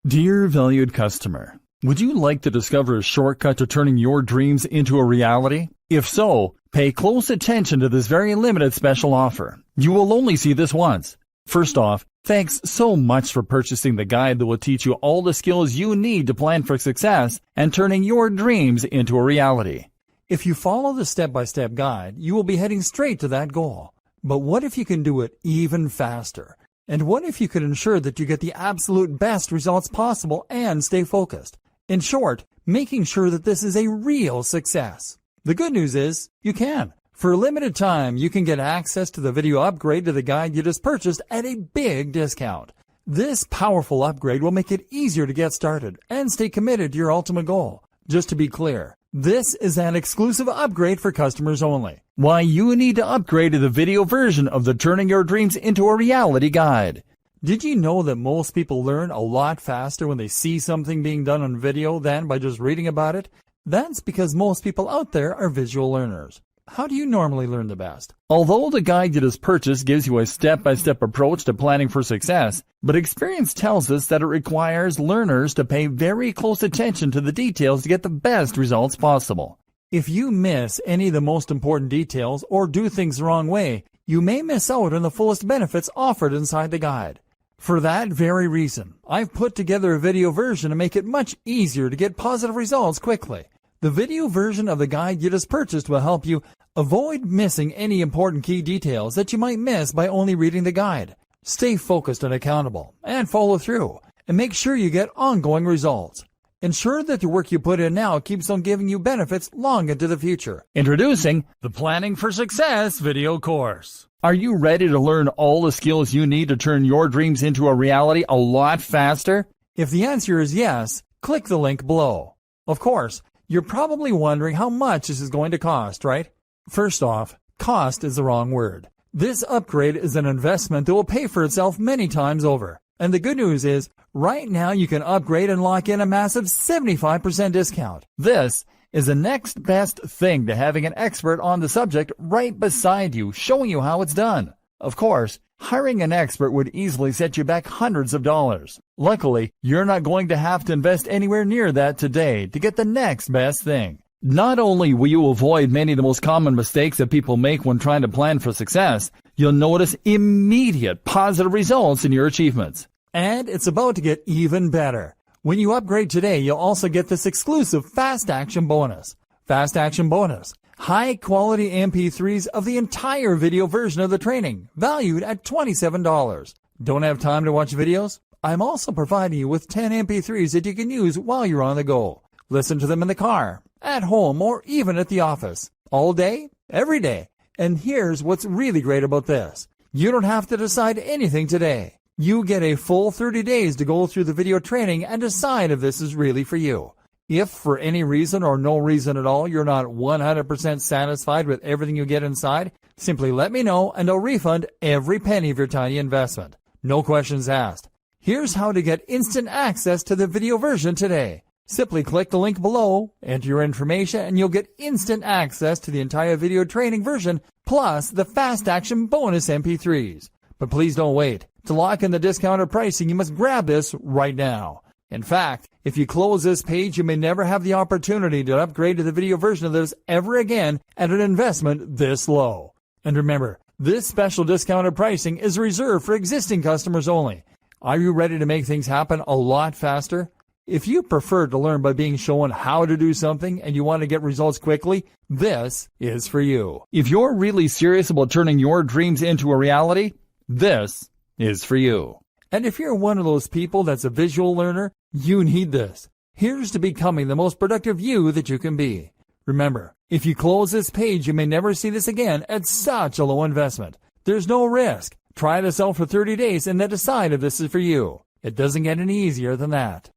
Dear valued customer, would you like to discover a shortcut to turning your dreams into a reality? If so, pay close attention to this very limited special offer. You will only see this once. First off, thanks so much for purchasing the guide that will teach you all the skills you need to plan for success and turning your dreams into a reality. If you follow the step-by-step guide, you will be heading straight to that goal. But what if you can do it even faster? And what if you could ensure that you get the absolute best results possible and stay focused? In short, making sure that this is a real success. The good news is, you can. For a limited time, you can get access to the video upgrade to the guide you just purchased at a big discount. This powerful upgrade will make it easier to get started and stay committed to your ultimate goal. Just to be clear, this is an exclusive upgrade for customers only. Why you need to upgrade to the video version of the Turning Your Dreams into a Reality guide. Did you know that most people learn a lot faster when they see something being done on video than by just reading about it? That's because most people out there are visual learners. How do you normally learn the best? Although the guide you just purchased gives you a step-by-step approach to planning for success, but experience tells us that it requires learners to pay very close attention to the details to get the best results possible. If you miss any of the most important details or do things the wrong way, you may miss out on the fullest benefits offered inside the guide. For that very reason, I've put together a video version to make it much easier to get positive results quickly. The video version of the guide you just purchased will help you avoid missing any important key details that you might miss by only reading the guide. Stay focused and accountable, and follow through, and make sure you get ongoing results. Ensure that the work you put in now keeps on giving you benefits long into the future. Introducing the Planning for Success video course. Are you ready to learn all the skills you need to turn your dreams into a reality a lot faster? If the answer is yes, click the link below. Of course, you're probably wondering how much this is going to cost, right? First off, cost is the wrong word. This upgrade is an investment that will pay for itself many times over. And the good news is, right now you can upgrade and lock in a massive 75% discount. This is the next best thing to having an expert on the subject right beside you, showing you how it's done. Of course, hiring an expert would easily set you back hundreds of dollars. Luckily, you're not going to have to invest anywhere near that today to get the next best thing. Not only will you avoid many of the most common mistakes that people make when trying to plan for success, you'll notice immediate positive results in your achievements. And it's about to get even better. When you upgrade today, you'll also get this exclusive Fast Action bonus. Fast Action bonus. High quality MP3s of the entire video version of the training, valued at $27. Don't have time to watch videos? I'm also providing you with 10 MP3s that you can use while you're on the go. Listen to them in the car, at home, or even at the office. All day, every day. And here's what's really great about this. You don't have to decide anything today. You get a full 30 days to go through the video training and decide if this is really for you. If for any reason or no reason at all you're not 100% satisfied with everything you get inside, simply let me know and I'll refund every penny of your tiny investment. No questions asked. Here's how to get instant access to the video version today. Simply click the link below, enter your information, and you'll get instant access to the entire video training version plus the Fast Action bonus MP3s. But please don't wait. To lock in the discounted pricing, you must grab this right now. In fact, if you close this page, you may never have the opportunity to upgrade to the video version of this ever again at an investment this low. And remember, this special discounted pricing is reserved for existing customers only. Are you ready to make things happen a lot faster? If you prefer to learn by being shown how to do something and you want to get results quickly, this is for you. If you're really serious about turning your dreams into a reality, this is for you. And if you're one of those people that's a visual learner, you need this. Here's to becoming the most productive you that you can be. Remember, if you close this page, you may never see this again at such a low investment. There's no risk. Try this out for 30 days and then decide if this is for you. It doesn't get any easier than that.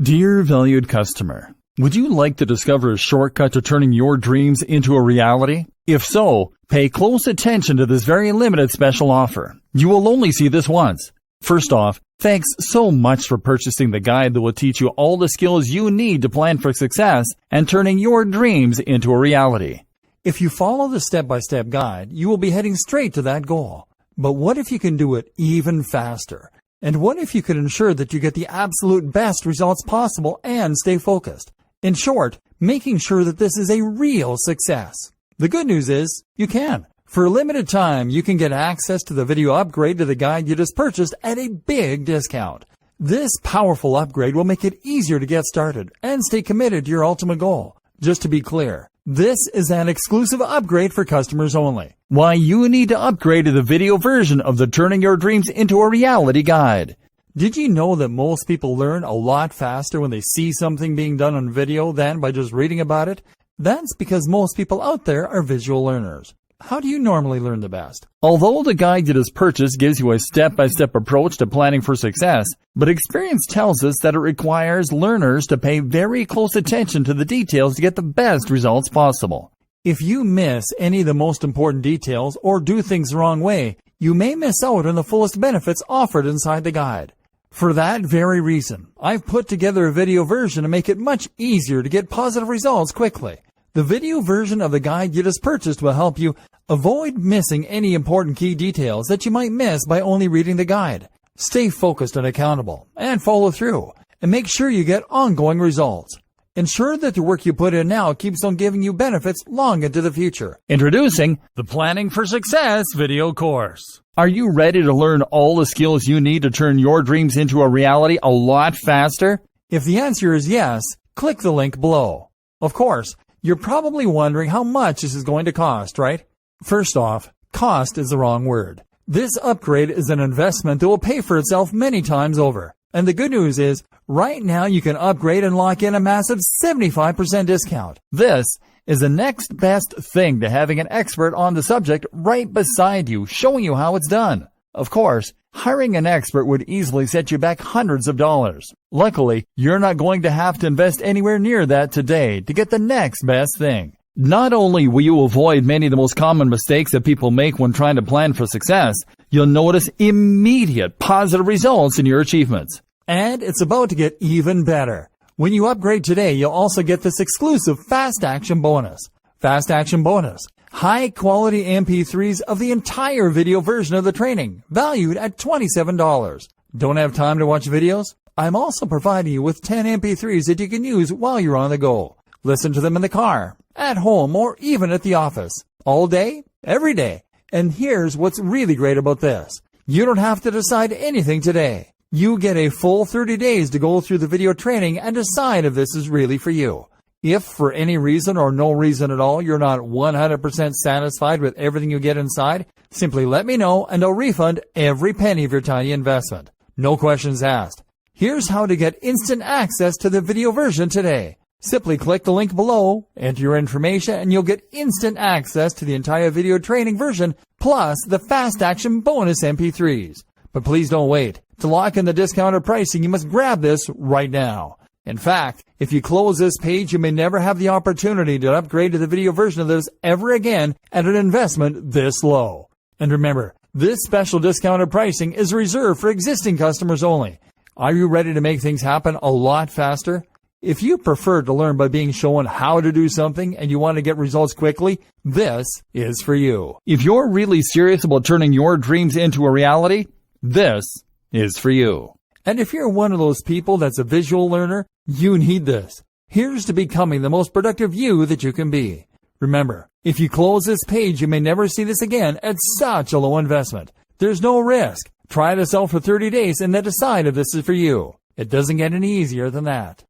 Dear valued customer, would you like to discover a shortcut to turning your dreams into a reality? If so, pay close attention to this very limited special offer. You will only see this once. First off, thanks so much for purchasing the guide that will teach you all the skills you need to plan for success and turning your dreams into a reality. If you follow the step-by-step guide, you will be heading straight to that goal. But what if you can do it even faster? And what if you could ensure that you get the absolute best results possible and stay focused? In short, making sure that this is a real success. The good news is, you can. For a limited time, you can get access to the video upgrade to the guide you just purchased at a big discount. This powerful upgrade will make it easier to get started and stay committed to your ultimate goal. Just to be clear, this is an exclusive upgrade for customers only. Why you need to upgrade to the video version of the Turning Your Dreams into a Reality guide. Did you know that most people learn a lot faster when they see something being done on video than by just reading about it? That's because most people out there are visual learners. How do you normally learn the best? Although the guide you just purchased gives you a step-by-step approach to planning for success, but experience tells us that it requires learners to pay very close attention to the details to get the best results possible. If you miss any of the most important details or do things the wrong way, you may miss out on the fullest benefits offered inside the guide. For that very reason, I've put together a video version to make it much easier to get positive results quickly. The video version of the guide you just purchased will help you avoid missing any important key details that you might miss by only reading the guide. Stay focused and accountable, and follow through, and make sure you get ongoing results. Ensure that the work you put in now keeps on giving you benefits long into the future. Introducing the Planning for Success video course. Are you ready to learn all the skills you need to turn your dreams into a reality a lot faster? If the answer is yes, click the link below. Of course, you're probably wondering how much this is going to cost, right? First off, cost is the wrong word. This upgrade is an investment that will pay for itself many times over. And the good news is, right now you can upgrade and lock in a massive 75% discount. This is the next best thing to having an expert on the subject right beside you, showing you how it's done. Of course, hiring an expert would easily set you back hundreds of dollars. Luckily, you're not going to have to invest anywhere near that today to get the next best thing. Not only will you avoid many of the most common mistakes that people make when trying to plan for success, you'll notice immediate positive results in your achievements. And it's about to get even better. When you upgrade today, you'll also get this exclusive Fast Action bonus. Fast Action bonus. High-quality MP3s of the entire video version of the training, valued at $27. Don't have time to watch videos? I'm also providing you with 10 MP3s that you can use while you're on the go. Listen to them in the car, at home, or even at the office. All day, every day. And here's what's really great about this. You don't have to decide anything today. You get a full 30 days to go through the video training and decide if this is really for you. If for any reason or no reason at all you're not 100% satisfied with everything you get inside, simply let me know and I'll refund every penny of your tiny investment. No questions asked. Here's how to get instant access to the video version today. Simply click the link below, enter your information, and you'll get instant access to the entire video training version plus the Fast Action bonus MP3s. But please don't wait. To lock in the discounted pricing, you must grab this right now. In fact, if you close this page, you may never have the opportunity to upgrade to the video version of this ever again at an investment this low. And remember, this special discounted pricing is reserved for existing customers only. Are you ready to make things happen a lot faster? If you prefer to learn by being shown how to do something and you want to get results quickly, this is for you. If you're really serious about turning your dreams into a reality, this is for you. And if you're one of those people that's a visual learner, you need this. Here's to becoming the most productive you that you can be. Remember, if you close this page, you may never see this again at such a low investment. There's no risk. Try this out for 30 days and then decide if this is for you. It doesn't get any easier than that.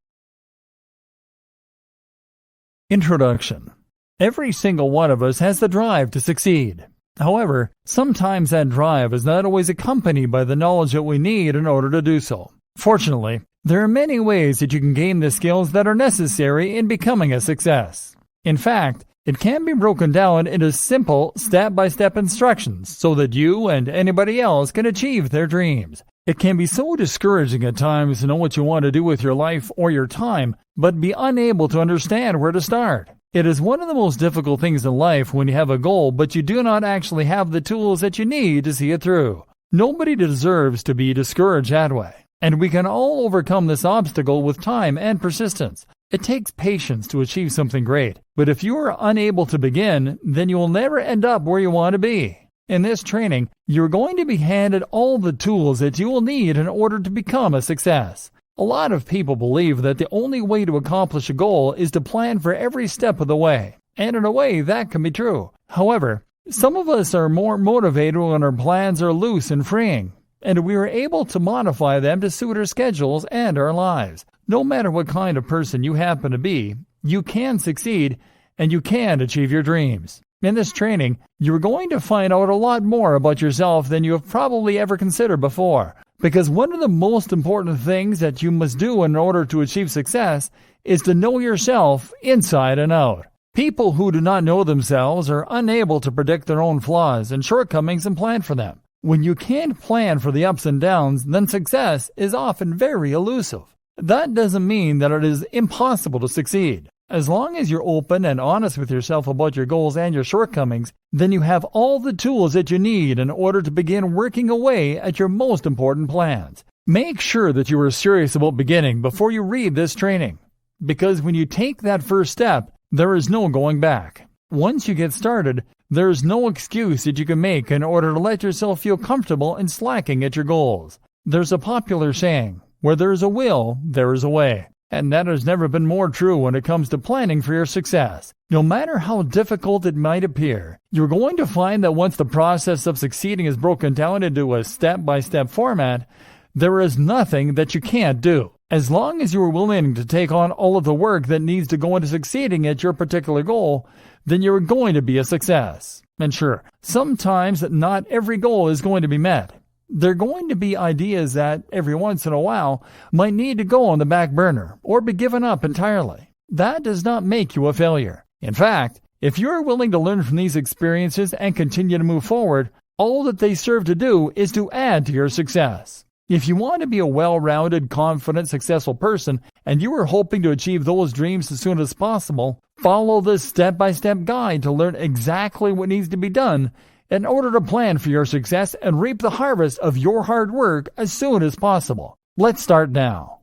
Introduction. Every single one of us has the drive to succeed. However, sometimes that drive is not always accompanied by the knowledge that we need in order to do so. Fortunately, there are many ways that you can gain the skills that are necessary in becoming a success. In fact, it can be broken down into simple step-by-step instructions so that you and anybody else can achieve their dreams. It can be so discouraging at times to know what you want to do with your life or your time, but be unable to understand where to start. It is one of the most difficult things in life when you have a goal, but you do not actually have the tools that you need to see it through. Nobody deserves to be discouraged that way, and we can all overcome this obstacle with time and persistence. It takes patience to achieve something great, but if you are unable to begin, then you will never end up where you want to be. In this training, you're going to be handed all the tools that you will need in order to become a success. A lot of people believe that the only way to accomplish a goal is to plan for every step of the way. And in a way, that can be true. However, some of us are more motivated when our plans are loose and freeing, and we are able to modify them to suit our schedules and our lives. No matter what kind of person you happen to be, you can succeed and you can achieve your dreams. In this training, you're going to find out a lot more about yourself than you have probably ever considered before. Because one of the most important things that you must do in order to achieve success is to know yourself inside and out. People who do not know themselves are unable to predict their own flaws and shortcomings and plan for them. When you can't plan for the ups and downs, then success is often very elusive. That doesn't mean that it is impossible to succeed. As long as you're open and honest with yourself about your goals and your shortcomings, then you have all the tools that you need in order to begin working away at your most important plans. Make sure that you are serious about beginning before you read this training, because when you take that first step, there is no going back. Once you get started, there is no excuse that you can make in order to let yourself feel comfortable in slacking at your goals. There's a popular saying, where there is a will, there is a way. And that has never been more true when it comes to planning for your success. No matter how difficult it might appear, you're going to find that once the process of succeeding is broken down into a step-by-step format, there is nothing that you can't do. As long as you are willing to take on all of the work that needs to go into succeeding at your particular goal, then you're going to be a success. And sure, sometimes not every goal is going to be met. There are going to be ideas that, every once in a while, might need to go on the back burner or be given up entirely. That does not make you a failure. In fact, if you are willing to learn from these experiences and continue to move forward, all that they serve to do is to add to your success. If you want to be a well-rounded, confident, successful person, and you are hoping to achieve those dreams as soon as possible, follow this step-by-step guide to learn exactly what needs to be done in order to plan for your success and reap the harvest of your hard work as soon as possible. Let's start now.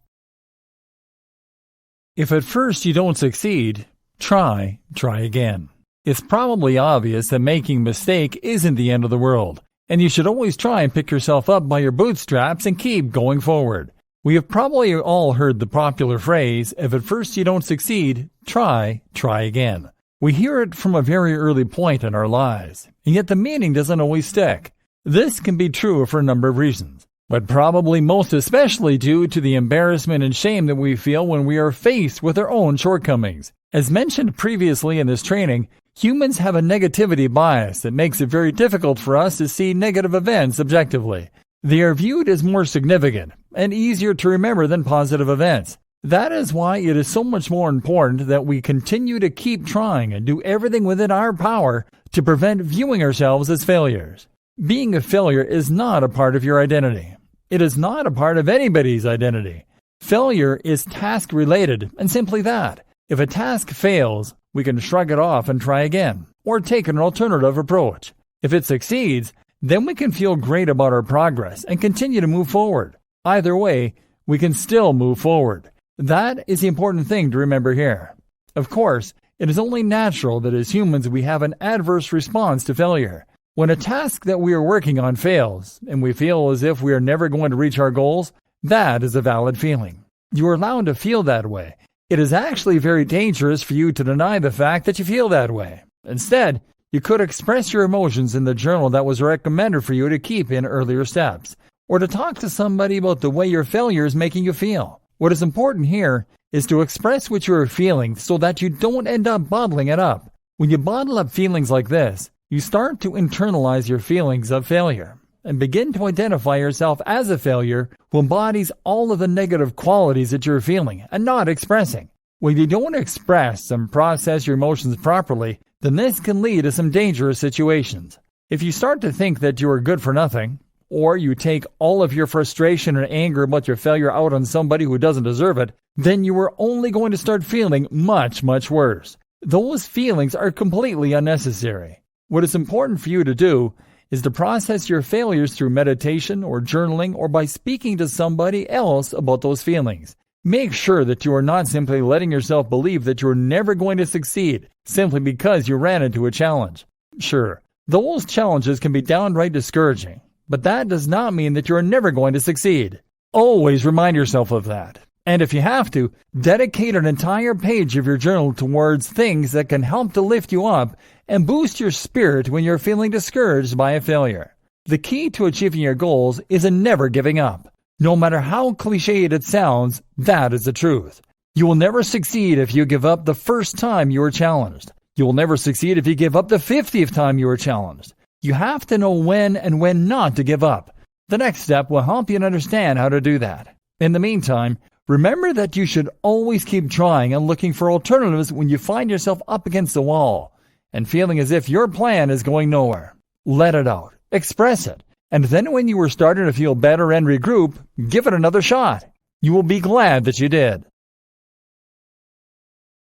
If at first you don't succeed, try again. It's probably obvious that making a mistake isn't the end of the world, and you should always try and pick yourself up by your bootstraps and keep going forward. We have probably all heard the popular phrase, if at first you don't succeed, try again. We hear it from a very early point in our lives, and yet the meaning doesn't always stick. This can be true for a number of reasons, but probably most especially due to the embarrassment and shame that we feel when we are faced with our own shortcomings. As mentioned previously in this training, humans have a negativity bias that makes it very difficult for us to see negative events objectively. They are viewed as more significant and easier to remember than positive events. That is why it is so much more important that we continue to keep trying and do everything within our power to prevent viewing ourselves as failures. Being a failure is not a part of your identity. It is not a part of anybody's identity. Failure is task-related, and simply that. If a task fails, we can shrug it off and try again, or take an alternative approach. If it succeeds, then we can feel great about our progress and continue to move forward. Either way, we can still move forward. That is the important thing to remember here. Of course, it is only natural that as humans we have an adverse response to failure. When a task that we are working on fails, and we feel as if we are never going to reach our goals, that is a valid feeling. You are allowed to feel that way. It is actually very dangerous for you to deny the fact that you feel that way. Instead, you could express your emotions in the journal that was recommended for you to keep in earlier steps, or to talk to somebody about the way your failure is making you feel. What is important here is to express what you are feeling so that you don't end up bottling it up. When you bottle up feelings like this, you start to internalize your feelings of failure and begin to identify yourself as a failure who embodies all of the negative qualities that you're feeling and not expressing. When you don't express and process your emotions properly, then this can lead to some dangerous situations. If you start to think that you are good for nothing, or you take all of your frustration and anger about your failure out on somebody who doesn't deserve it, then you are only going to start feeling much worse. Those feelings are completely unnecessary. What is important for you to do is to process your failures through meditation or journaling or by speaking to somebody else about those feelings. Make sure that you are not simply letting yourself believe that you are never going to succeed simply because you ran into a challenge. Sure, Those challenges can be downright discouraging, but that does not mean that you are never going to succeed. Always remind yourself of that. And if you have to, dedicate an entire page of your journal towards things that can help to lift you up and boost your spirit when you're feeling discouraged by a failure. The key to achieving your goals is in never giving up. No matter how cliched it sounds, that is the truth. You will never succeed if you give up the first time you are challenged. You will never succeed if you give up the 50th time you are challenged. You have to know when and when not to give up. The next step will help you understand how to do that. In the meantime, remember that you should always keep trying and looking for alternatives when you find yourself up against the wall and feeling as if your plan is going nowhere. Let it out. Express it. And then when you are starting to feel better and regroup, give it another shot. You will be glad that you did.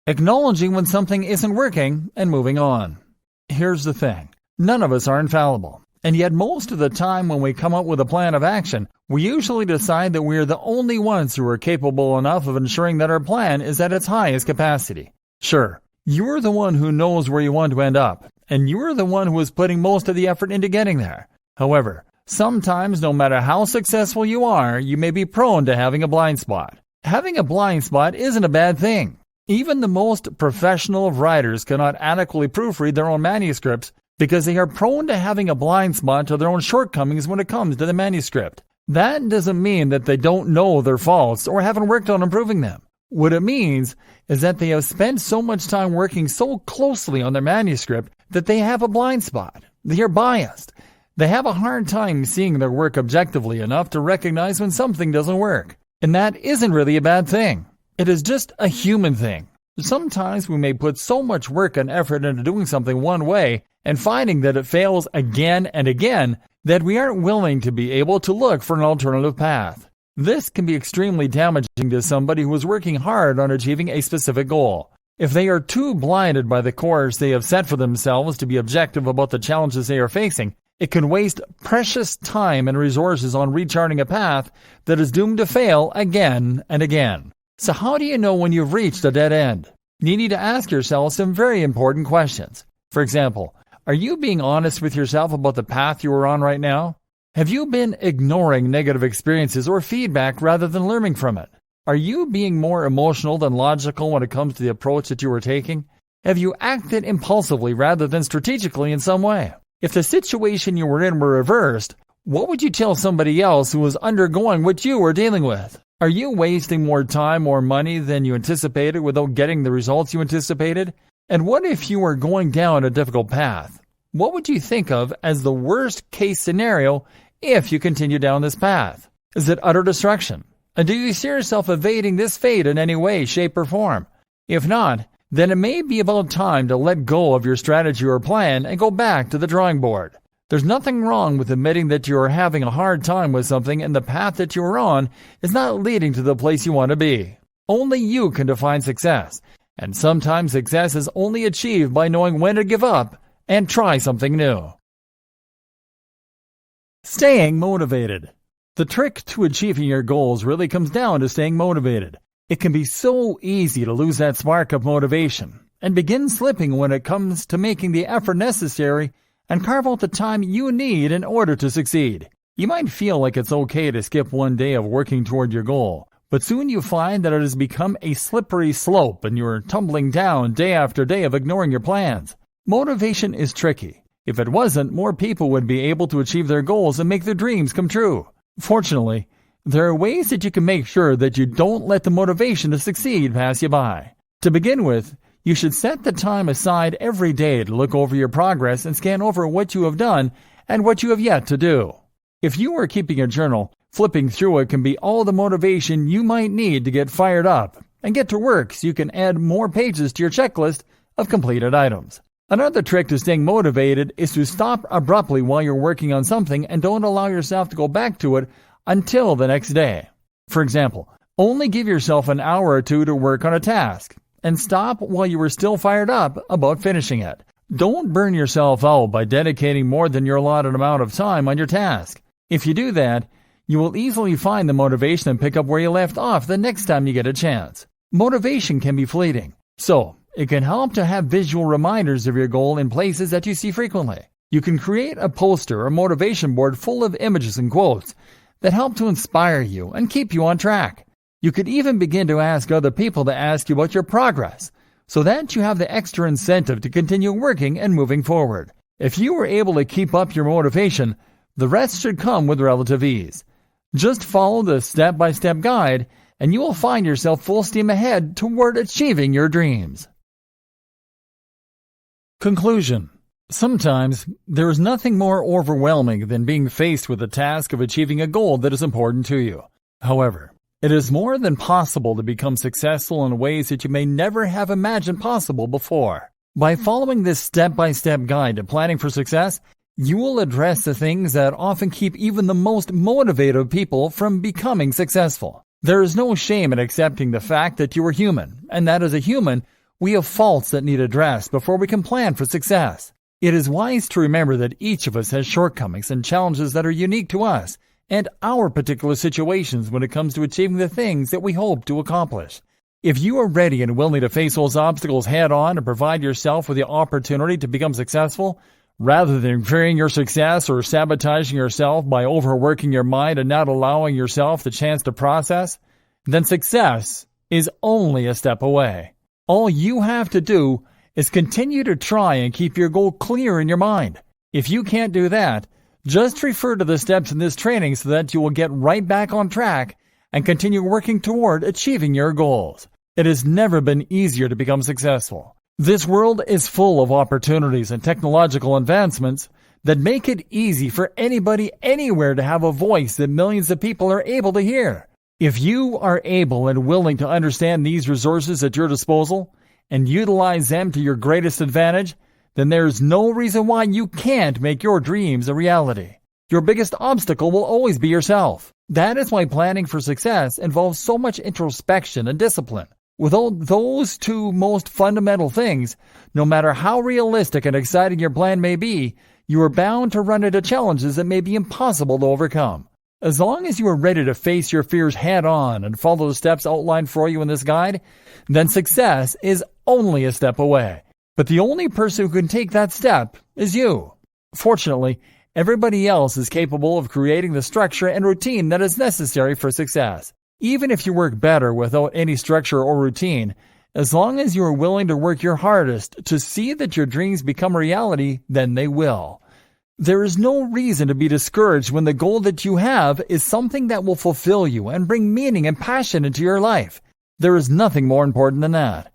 Acknowledging when something isn't working and moving on. Here's the thing. None of us are infallible. And yet most of the time when we come up with a plan of action, we usually decide that we are the only ones who are capable enough of ensuring that our plan is at its highest capacity. Sure, you're the one who knows where you want to end up, and you're the one who is putting most of the effort into getting there. However, sometimes no matter how successful you are, you may be prone to having a blind spot. Having a blind spot isn't a bad thing. Even the most professional of writers cannot adequately proofread their own manuscripts because they are prone to having a blind spot to their own shortcomings when it comes to the manuscript. That doesn't mean that they don't know their faults or haven't worked on improving them. What it means is that they have spent so much time working so closely on their manuscript that they have a blind spot. They are biased. They have a hard time seeing their work objectively enough to recognize when something doesn't work. And that isn't really a bad thing. It is just a human thing. Sometimes we may put so much work and effort into doing something one way and finding that it fails again and again that we aren't willing to be able to look for an alternative path. This can be extremely damaging to somebody who is working hard on achieving a specific goal. If they are too blinded by the course they have set for themselves to be objective about the challenges they are facing, it can waste precious time and resources on recharting a path that is doomed to fail again and again. So how do you know when you've reached a dead end? You need to ask yourself some very important questions. For example, are you being honest with yourself about the path you are on right now? Have you been ignoring negative experiences or feedback rather than learning from it? Are you being more emotional than logical when it comes to the approach that you are taking? Have you acted impulsively rather than strategically in some way? If the situation you were in were reversed, what would you tell somebody else who was undergoing what you were dealing with? Are you wasting more time or money than you anticipated without getting the results you anticipated? And what if you were going down a difficult path? What would you think of as the worst case scenario if you continue down this path? Is it utter destruction? And do you see yourself evading this fate in any way, shape, or form? If not, then it may be about time to let go of your strategy or plan and go back to the drawing board. There's nothing wrong with admitting that you are having a hard time with something and the path that you are on is not leading to the place you want to be. Only you can define success, and sometimes success is only achieved by knowing when to give up and try something new. Staying motivated. The trick to achieving your goals really comes down to staying motivated. It can be so easy to lose that spark of motivation and begin slipping when it comes to making the effort necessary and carve out the time you need in order to succeed. You might feel like it's okay to skip one day of working toward your goal, but soon you find that it has become a slippery slope and you're tumbling down day after day of ignoring your plans. Motivation is tricky. If it wasn't, more people would be able to achieve their goals and make their dreams come true. Fortunately, there are ways that you can make sure that you don't let the motivation to succeed pass you by. To begin with, you should set the time aside every day to look over your progress and scan over what you have done and what you have yet to do. If you are keeping a journal, flipping through it can be all the motivation you might need to get fired up and get to work so you can add more pages to your checklist of completed items. Another trick to staying motivated is to stop abruptly while you're working on something and don't allow yourself to go back to it until the next day. For example, only give yourself an hour or two to work on a task and stop while you are still fired up about finishing it. Don't burn yourself out by dedicating more than your allotted amount of time on your task. If you do that, you will easily find the motivation and pick up where you left off the next time you get a chance. Motivation can be fleeting, so it can help to have visual reminders of your goal in places that you see frequently. You can create a poster or motivation board full of images and quotes that help to inspire you and keep you on track. You could even begin to ask other people to ask you about your progress, so that you have the extra incentive to continue working and moving forward. If you are able to keep up your motivation, the rest should come with relative ease. Just follow the step-by-step guide, and you will find yourself full steam ahead toward achieving your dreams. Conclusion. Sometimes there is nothing more overwhelming than being faced with the task of achieving a goal that is important to you. However, it is more than possible to become successful in ways that you may never have imagined possible before. By following this step-by-step guide to planning for success, you will address the things that often keep even the most motivated people from becoming successful. There is no shame in accepting the fact that you are human, and that as a human, we have faults that need addressed before we can plan for success. It is wise to remember that each of us has shortcomings and challenges that are unique to us and our particular situations when it comes to achieving the things that we hope to accomplish. If you are ready and willing to face those obstacles head-on and provide yourself with the opportunity to become successful, rather than fearing your success or sabotaging yourself by overworking your mind and not allowing yourself the chance to process, then success is only a step away. All you have to do is continue to try and keep your goal clear in your mind. If you can't do that, just refer to the steps in this training so that you will get right back on track and continue working toward achieving your goals. It has never been easier to become successful. This world is full of opportunities and technological advancements that make it easy for anybody anywhere to have a voice that millions of people are able to hear. If you are able and willing to understand these resources at your disposal and utilize them to your greatest advantage, then there's no reason why you can't make your dreams a reality. Your biggest obstacle will always be yourself. That is why planning for success involves so much introspection and discipline. Without those two most fundamental things, no matter how realistic and exciting your plan may be, you are bound to run into challenges that may be impossible to overcome. As long as you are ready to face your fears head-on and follow the steps outlined for you in this guide, then success is only a step away. But the only person who can take that step is you. Fortunately, everybody else is capable of creating the structure and routine that is necessary for success. Even if you work better without any structure or routine, as long as you are willing to work your hardest to see that your dreams become a reality, then they will. There is no reason to be discouraged when the goal that you have is something that will fulfill you and bring meaning and passion into your life. There is nothing more important than that.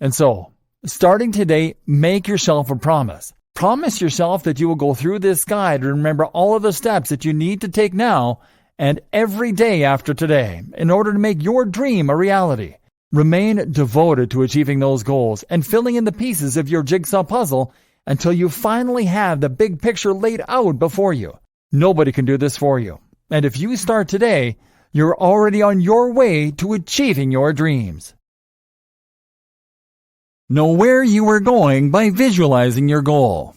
And so, starting today, make yourself a promise. Promise yourself that you will go through this guide and remember all of the steps that you need to take now and every day after today in order to make your dream a reality. Remain devoted to achieving those goals and filling in the pieces of your jigsaw puzzle until you finally have the big picture laid out before you. Nobody can do this for you. And if you start today, you're already on your way to achieving your dreams. Know where you are going by visualizing your goal.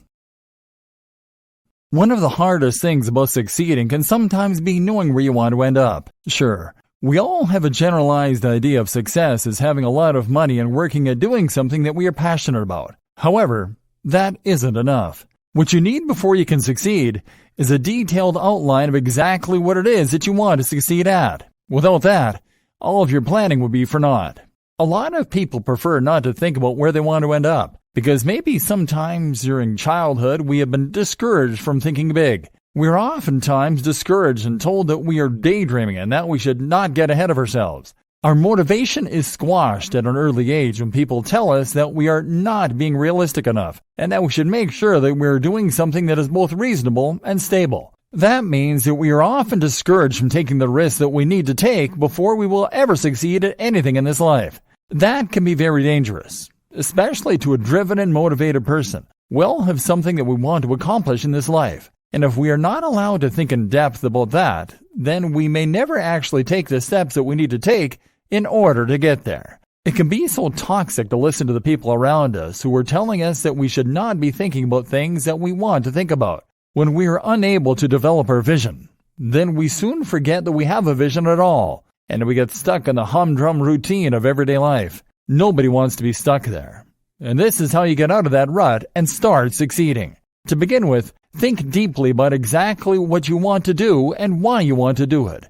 One of the hardest things about succeeding can sometimes be knowing where you want to end up. Sure, we all have a generalized idea of success as having a lot of money and working at doing something that we are passionate about. However, that isn't enough. What you need before you can succeed is a detailed outline of exactly what it is that you want to succeed at. Without that, all of your planning would be for naught. A lot of people prefer not to think about where they want to end up, because maybe sometimes during childhood we have been discouraged from thinking big. We're oftentimes discouraged and told that we are daydreaming and that we should not get ahead of ourselves. Our motivation is squashed at an early age when people tell us that we are not being realistic enough and that we should make sure that we're doing something that is both reasonable and stable. That means that we are often discouraged from taking the risks that we need to take before we will ever succeed at anything in this life. That can be very dangerous, especially to a driven and motivated person. We all have something that we want to accomplish in this life, and if we are not allowed to think in depth about that, then we may never actually take the steps that we need to take in order to get there. It can be so toxic to listen to the people around us who are telling us that we should not be thinking about things that we want to think about. When we are unable to develop our vision, then we soon forget that we have a vision at all, and we get stuck in the humdrum routine of everyday life. Nobody wants to be stuck there. And this is how you get out of that rut and start succeeding. To begin with, Think deeply about exactly what you want to do and why you want to do it.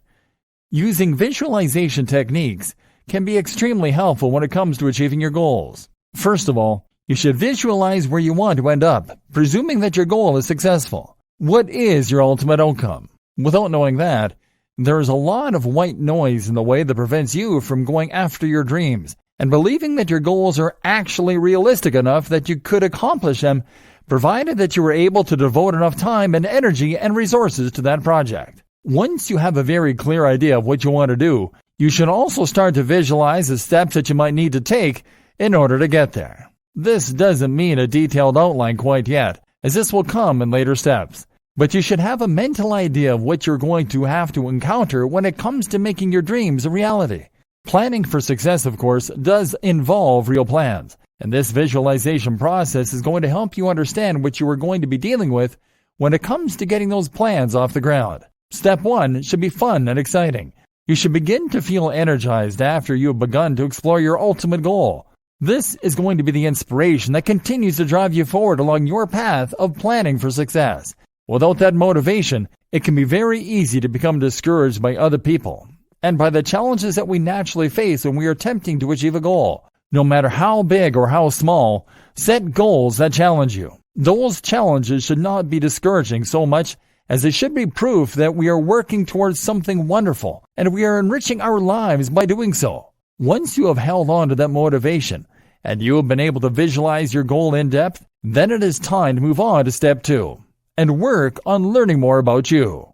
Using visualization techniques can be extremely helpful when it comes to achieving your goals. First of all, you should visualize where you want to end up, presuming that your goal is successful. What is your ultimate outcome? Without knowing that, there is a lot of white noise in the way that prevents you from going after your dreams and believing that your goals are actually realistic enough that you could accomplish them, provided that you were able to devote enough time and energy and resources to that project. Once you have a very clear idea of what you want to do, you should also start to visualize the steps that you might need to take in order to get there. This doesn't mean a detailed outline quite yet, as this will come in later steps. But you should have a mental idea of what you're going to have to encounter when it comes to making your dreams a reality. Planning for success, of course, does involve real plans, and this visualization process is going to help you understand what you are going to be dealing with when it comes to getting those plans off the ground. Step 1 should be fun and exciting. You should begin to feel energized after you have begun to explore your ultimate goal. This is going to be the inspiration that continues to drive you forward along your path of planning for success. Without that motivation, it can be very easy to become discouraged by other people and by the challenges that we naturally face when we are attempting to achieve a goal. No matter how big or how small, set goals that challenge you. Those challenges should not be discouraging so much as they should be proof that we are working towards something wonderful and we are enriching our lives by doing so. Once you have held on to that motivation and you have been able to visualize your goal in depth, then it is time to move on to step 2 and work on learning more about you.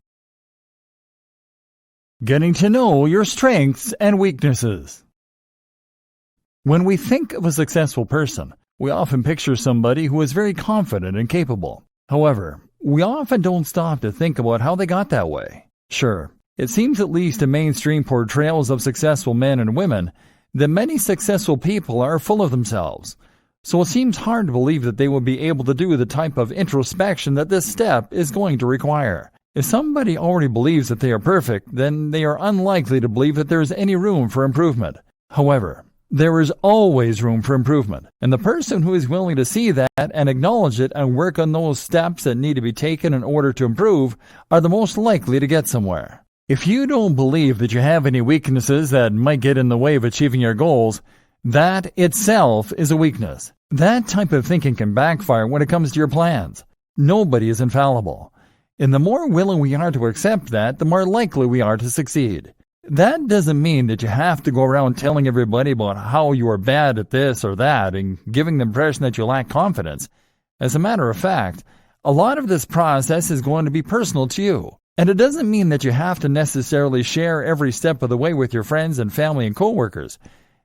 Getting to know your strengths and weaknesses. When we think of a successful person, we often picture somebody who is very confident and capable. However, we often don't stop to think about how they got that way. Sure, it seems at least in mainstream portrayals of successful men and women that many successful people are full of themselves. So it seems hard to believe that they will be able to do the type of introspection that this step is going to require. If somebody already believes that they are perfect, then they are unlikely to believe that there is any room for improvement. However, there is always room for improvement, and the person who is willing to see that and acknowledge it and work on those steps that need to be taken in order to improve are the most likely to get somewhere. If you don't believe that you have any weaknesses that might get in the way of achieving your goals, that itself is a weakness. That type of thinking can backfire when it comes to your plans. Nobody is infallible, and the more willing we are to accept that, the more likely we are to succeed. That doesn't mean that you have to go around telling everybody about how you are bad at this or that and giving the impression that you lack confidence. As a matter of fact, a lot of this process is going to be personal to you. And it doesn't mean that you have to necessarily share every step of the way with your friends and family and coworkers.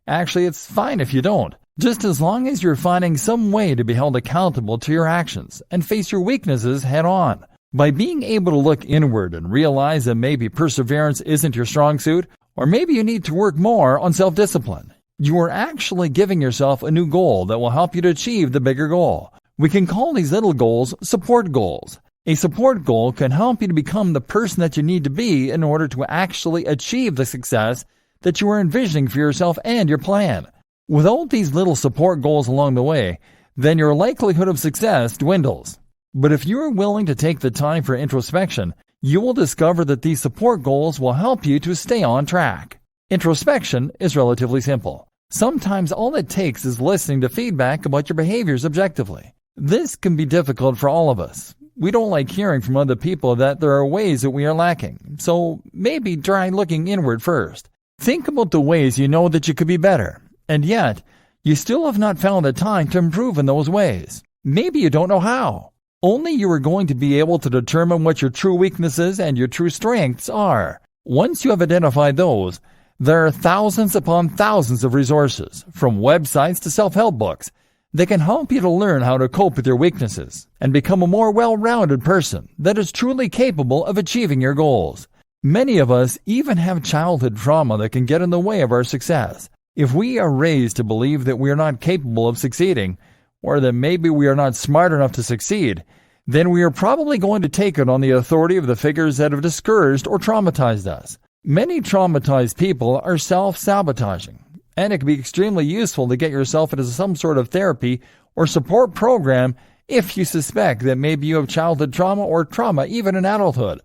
Actually, it's fine if you don't, just as long as you're finding some way to be held accountable to your actions and face your weaknesses head on. By being able to look inward and realize that maybe perseverance isn't your strong suit, or maybe you need to work more on self-discipline, you are actually giving yourself a new goal that will help you to achieve the bigger goal. We can call these little goals support goals. A support goal can help you to become the person that you need to be in order to actually achieve the success that you are envisioning for yourself and your plan. Without these little support goals along the way, then your likelihood of success dwindles. But if you are willing to take the time for introspection, you will discover that these support goals will help you to stay on track. Introspection is relatively simple. Sometimes all it takes is listening to feedback about your behaviors objectively. This can be difficult for all of us. We don't like hearing from other people that there are ways that we are lacking, so maybe try looking inward first. Think about the ways you know that you could be better, and yet you still have not found the time to improve in those ways. Maybe you don't know how. Only you are going to be able to determine what your true weaknesses and your true strengths are. Once you have identified those, there are thousands upon thousands of resources, from websites to self-help books, that can help you to learn how to cope with your weaknesses and become a more well-rounded person that is truly capable of achieving your goals. Many of us even have childhood trauma that can get in the way of our success. If we are raised to believe that we are not capable of succeeding, or that maybe we are not smart enough to succeed, then we are probably going to take it on the authority of the figures that have discouraged or traumatized us. Many traumatized people are self-sabotaging, and it can be extremely useful to get yourself into some sort of therapy or support program If you suspect that maybe you have childhood trauma or trauma even in adulthood,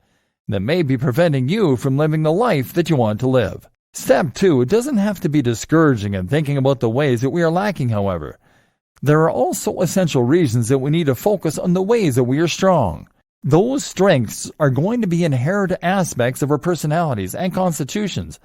that may be preventing you from living the life that you want to live. Step 2, it doesn't have to be discouraging and thinking about the ways that we are lacking, however. There are also essential reasons that we need to focus on the ways that we are strong. Those strengths are going to be inherent aspects of our personalities and constitutions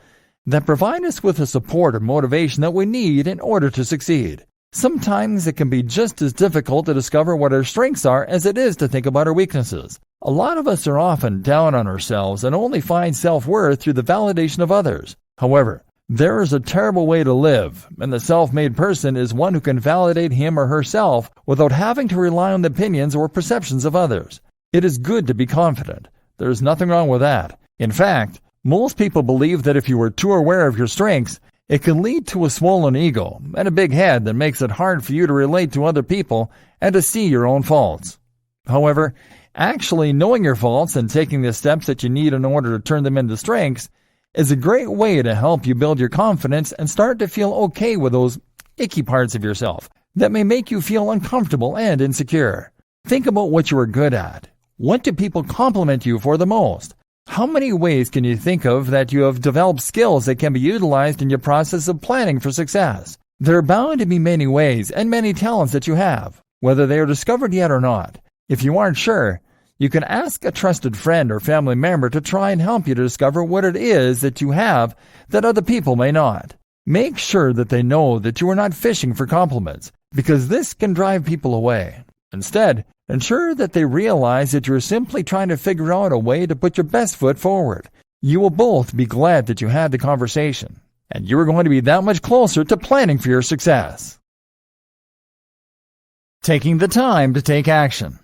that provide us with the support and motivation that we need in order to succeed. Sometimes it can be just as difficult to discover what our strengths are as it is to think about our weaknesses. A lot of us are often down on ourselves and only find self-worth through the validation of others. However, there is a terrible way to live, and the self-made person is one who can validate him or herself without having to rely on the opinions or perceptions of others. It is good to be confident. There is nothing wrong with that. In fact, most people believe that if you are too aware of your strengths, it can lead to a swollen ego and a big head that makes it hard for you to relate to other people and to see your own faults. However, actually knowing your faults and taking the steps that you need in order to turn them into strengths is a great way to help you build your confidence and start to feel okay with those icky parts of yourself that may make you feel uncomfortable and insecure. Think about what you are good at. What do people compliment you for the most? How many ways can you think of that you have developed skills that can be utilized in your process of planning for success? There are bound to be many ways and many talents that you have, whether they are discovered yet or not. If you aren't sure, you can ask a trusted friend or family member to try and help you to discover what it is that you have that other people may not. Make sure that they know that you are not fishing for compliments, because this can drive people away. Instead, ensure that they realize that you are simply trying to figure out a way to put your best foot forward. You will both be glad that you had the conversation, and you are going to be that much closer to planning for your success. Taking the time to take action.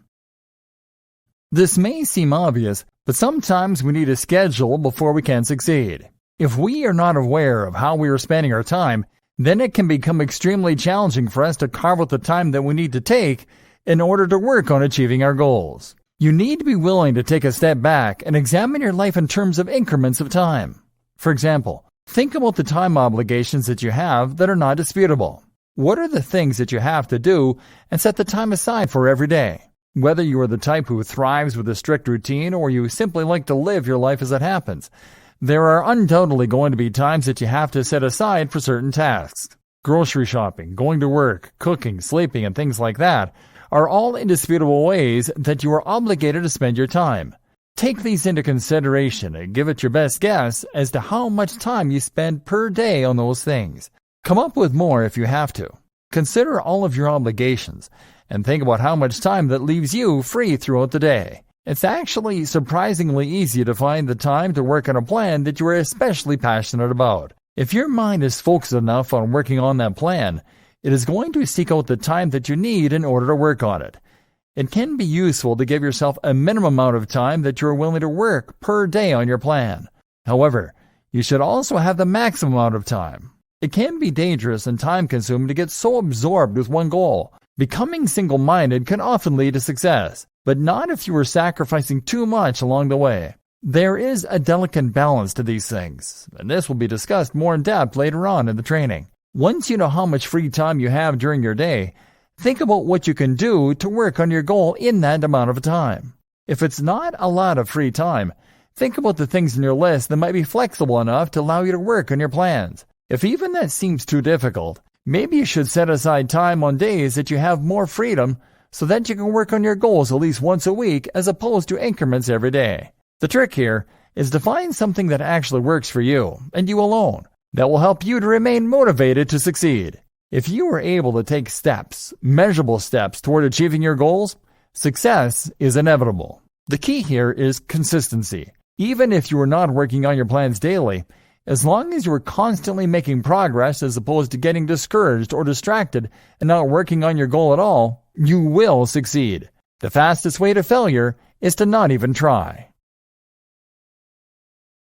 This may seem obvious, but sometimes we need a schedule before we can succeed. If we are not aware of how we are spending our time, then it can become extremely challenging for us to carve out the time that we need to take in order to work on achieving our goals. You need to be willing to take a step back and examine your life in terms of increments of time. For example, think about the time obligations that you have that are not disputable. What are the things that you have to do and set the time aside for every day? Whether you are the type who thrives with a strict routine or you simply like to live your life as it happens, there are undoubtedly going to be times that you have to set aside for certain tasks. Grocery shopping, going to work, cooking, sleeping, and things like that are all indisputable ways that you are obligated to spend your time. Take these into consideration and give it your best guess as to how much time you spend per day on those things. Come up with more if you have to. Consider all of your obligations and think about how much time that leaves you free throughout the day. It's actually surprisingly easy to find the time to work on a plan that you are especially passionate about. If your mind is focused enough on working on that plan, it is going to seek out the time that you need in order to work on it. It can be useful to give yourself a minimum amount of time that you are willing to work per day on your plan. However, you should also have the maximum amount of time. It can be dangerous and time-consuming to get so absorbed with one goal. Becoming single-minded can often lead to success, but not if you are sacrificing too much along the way. There is a delicate balance to these things, and this will be discussed more in depth later on in the training. Once you know how much free time you have during your day, think about what you can do to work on your goal in that amount of time. If it's not a lot of free time, think about the things in your list that might be flexible enough to allow you to work on your plans. If even that seems too difficult, maybe you should set aside time on days that you have more freedom so that you can work on your goals at least once a week as opposed to increments every day. The trick here is to find something that actually works for you, and you alone, that will help you to remain motivated to succeed. If you are able to take steps, measurable steps toward achieving your goals, success is inevitable. The key here is consistency. Even if you are not working on your plans daily, as long as you are constantly making progress as opposed to getting discouraged or distracted and not working on your goal at all, you will succeed. The fastest way to failure is to not even try.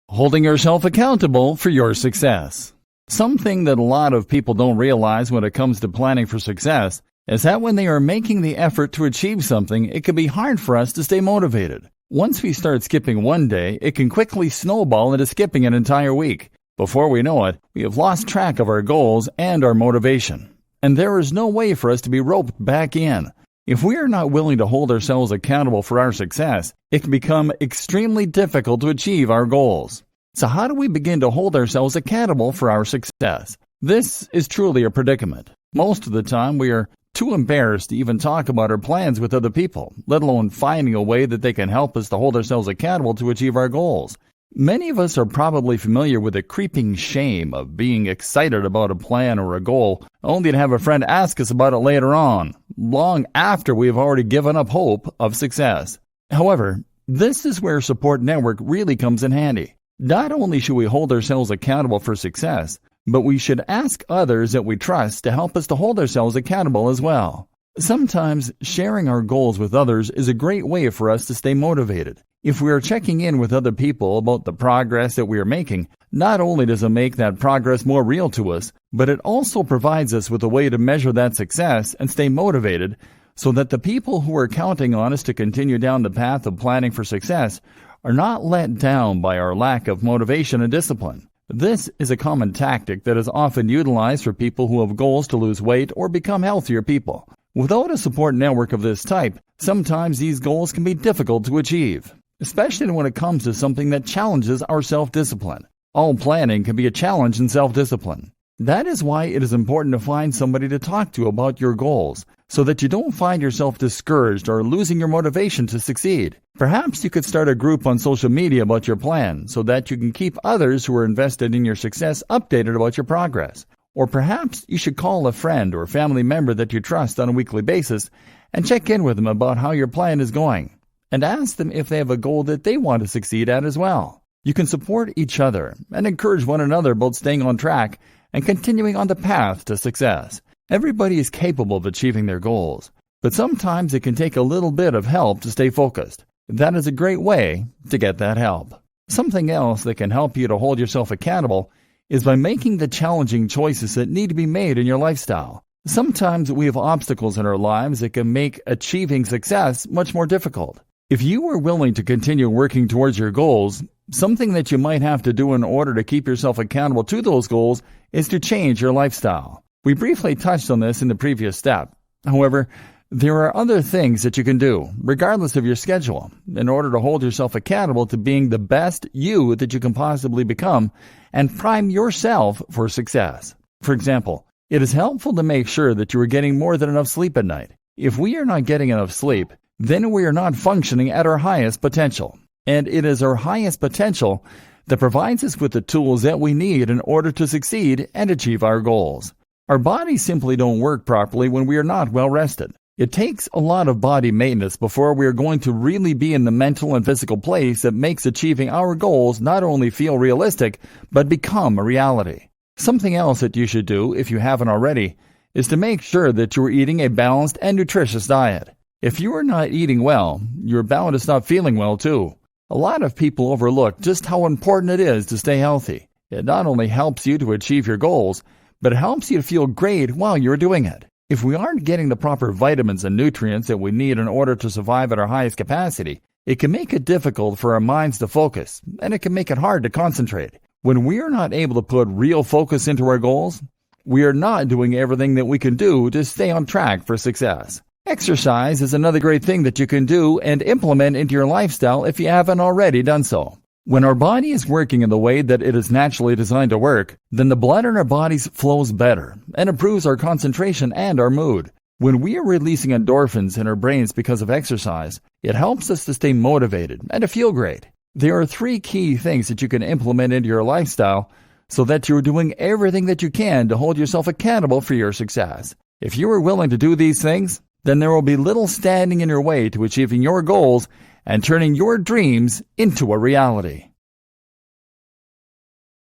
Holding yourself accountable for your success. Something that a lot of people don't realize when it comes to planning for success is that when they are making the effort to achieve something, it can be hard for us to stay motivated. Once we start skipping one day, it can quickly snowball into skipping an entire week. Before we know it, we have lost track of our goals and our motivation. And there is no way for us to be roped back in. If we are not willing to hold ourselves accountable for our success, it can become extremely difficult to achieve our goals. So how do we begin to hold ourselves accountable for our success? This is truly a predicament. Most of the time, we are too embarrassed to even talk about our plans with other people, let alone finding a way that they can help us to hold ourselves accountable to achieve our goals. Many of us are probably familiar with the creeping shame of being excited about a plan or a goal, only to have a friend ask us about it later on, long after we have already given up hope of success. However, this is where support network really comes in handy. Not only should we hold ourselves accountable for success, but we should ask others that we trust to help us to hold ourselves accountable as well. Sometimes sharing our goals with others is a great way for us to stay motivated. If we are checking in with other people about the progress that we are making, not only does it make that progress more real to us, but it also provides us with a way to measure that success and stay motivated so that the people who are counting on us to continue down the path of planning for success are not let down by our lack of motivation and discipline. This is a common tactic that is often utilized for people who have goals to lose weight or become healthier people. Without a support network of this type, sometimes these goals can be difficult to achieve, especially when it comes to something that challenges our self-discipline. All planning can be a challenge in self-discipline. That is why it is important to find somebody to talk to about your goals, so that you don't find yourself discouraged or losing your motivation to succeed. Perhaps you could start a group on social media about your plan, so that you can keep others who are invested in your success updated about your progress. Or perhaps you should call a friend or family member that you trust on a weekly basis and check in with them about how your plan is going, and ask them if they have a goal that they want to succeed at as well. You can support each other and encourage one another about staying on track and continuing on the path to success. Everybody is capable of achieving their goals, but sometimes it can take a little bit of help to stay focused. That is a great way to get that help. Something else that can help you to hold yourself accountable is by making the challenging choices that need to be made in your lifestyle. Sometimes we have obstacles in our lives that can make achieving success much more difficult. If you are willing to continue working towards your goals, something that you might have to do in order to keep yourself accountable to those goals is to change your lifestyle. We briefly touched on this in the previous step. However, there are other things that you can do, regardless of your schedule, in order to hold yourself accountable to being the best you that you can possibly become and prime yourself for success. For example, it is helpful to make sure that you are getting more than enough sleep at night. If we are not getting enough sleep, then we are not functioning at our highest potential. And it is our highest potential that provides us with the tools that we need in order to succeed and achieve our goals. Our bodies simply don't work properly when we are not well rested. It takes a lot of body maintenance before we are going to really be in the mental and physical place that makes achieving our goals not only feel realistic, but become a reality. Something else that you should do, if you haven't already, is to make sure that you are eating a balanced and nutritious diet. If you are not eating well, you're bound to stop feeling well too. A lot of people overlook just how important it is to stay healthy. It not only helps you to achieve your goals, but it helps you to feel great while you're doing it. If we aren't getting the proper vitamins and nutrients that we need in order to survive at our highest capacity, it can make it difficult for our minds to focus, and it can make it hard to concentrate. When we are not able to put real focus into our goals, we are not doing everything that we can do to stay on track for success. Exercise is another great thing that you can do and implement into your lifestyle if you haven't already done so. When our body is working in the way that it is naturally designed to work, then the blood in our bodies flows better and improves our concentration and our mood. When we are releasing endorphins in our brains because of exercise, it helps us to stay motivated and to feel great. There are 3 key things that you can implement into your lifestyle so that you're doing everything that you can to hold yourself accountable for your success. If you are willing to do these things, then there will be little standing in your way to achieving your goals and turning your dreams into a reality.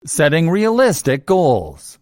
Setting realistic goals.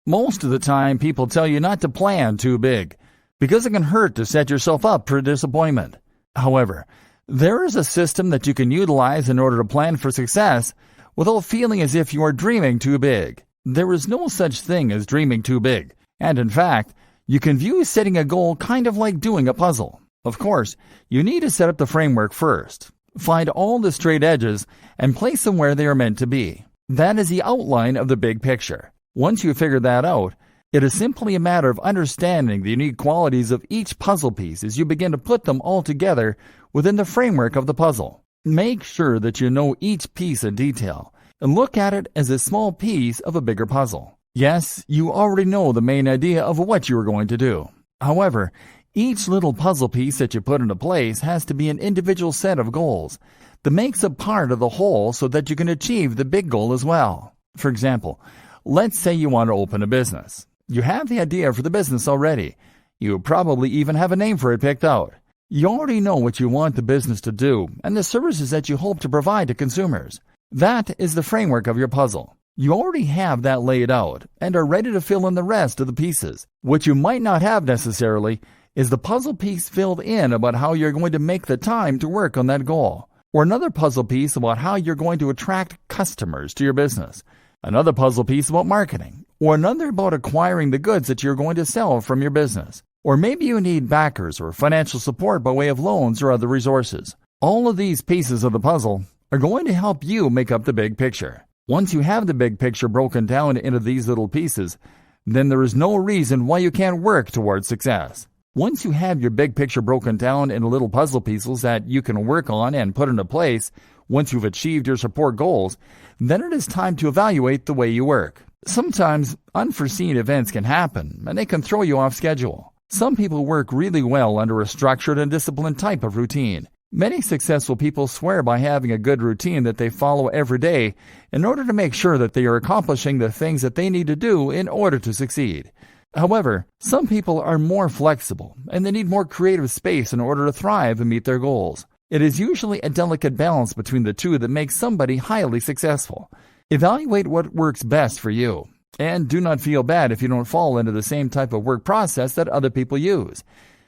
Most of the time, people tell you not to plan too big because it can hurt to set yourself up for disappointment. However, there is a system that you can utilize in order to plan for success without feeling as if you are dreaming too big. There is no such thing as dreaming too big, and in fact, you can view setting a goal kind of like doing a puzzle. Of course, you need to set up the framework first. Find all the straight edges and place them where they are meant to be. That is the outline of the big picture. Once you figure that out, It is simply a matter of understanding the unique qualities of each puzzle piece as you begin to put them all together within the framework of the puzzle. Make sure that you know each piece in detail and look at it as a small piece of a bigger puzzle. Yes, you already know the main idea of what you are going to do. However, each little puzzle piece that you put into place has to be an individual set of goals that makes a part of the whole so that you can achieve the big goal as well. For example, let's say you want to open a business. You have the idea for the business already. You probably even have a name for it picked out. You already know what you want the business to do and the services that you hope to provide to consumers. That is the framework of your puzzle. You already have that laid out and are ready to fill in the rest of the pieces. What you might not have necessarily is the puzzle piece filled in about how you're going to make the time to work on that goal, or another puzzle piece about how you're going to attract customers to your business, another puzzle piece about marketing, or another about acquiring the goods that you're going to sell from your business. Or maybe you need backers or financial support by way of loans or other resources. All of these pieces of the puzzle are going to help you make up the big picture. Once you have the big picture broken down into these little pieces, then there is no reason why you can't work towards success. Once you have your big picture broken down into little puzzle pieces that you can work on and put into place, once you've achieved your support goals, then it is time to evaluate the way you work. Sometimes unforeseen events can happen and they can throw you off schedule. Some people work really well under a structured and disciplined type of routine. Many successful people swear by having a good routine that they follow every day in order to make sure that they are accomplishing the things that they need to do in order to succeed. However, some people are more flexible and they need more creative space in order to thrive and meet their goals. It is usually a delicate balance between the two that makes somebody highly successful. Evaluate what works best for you, and do not feel bad if you don't fall into the same type of work process that other people use.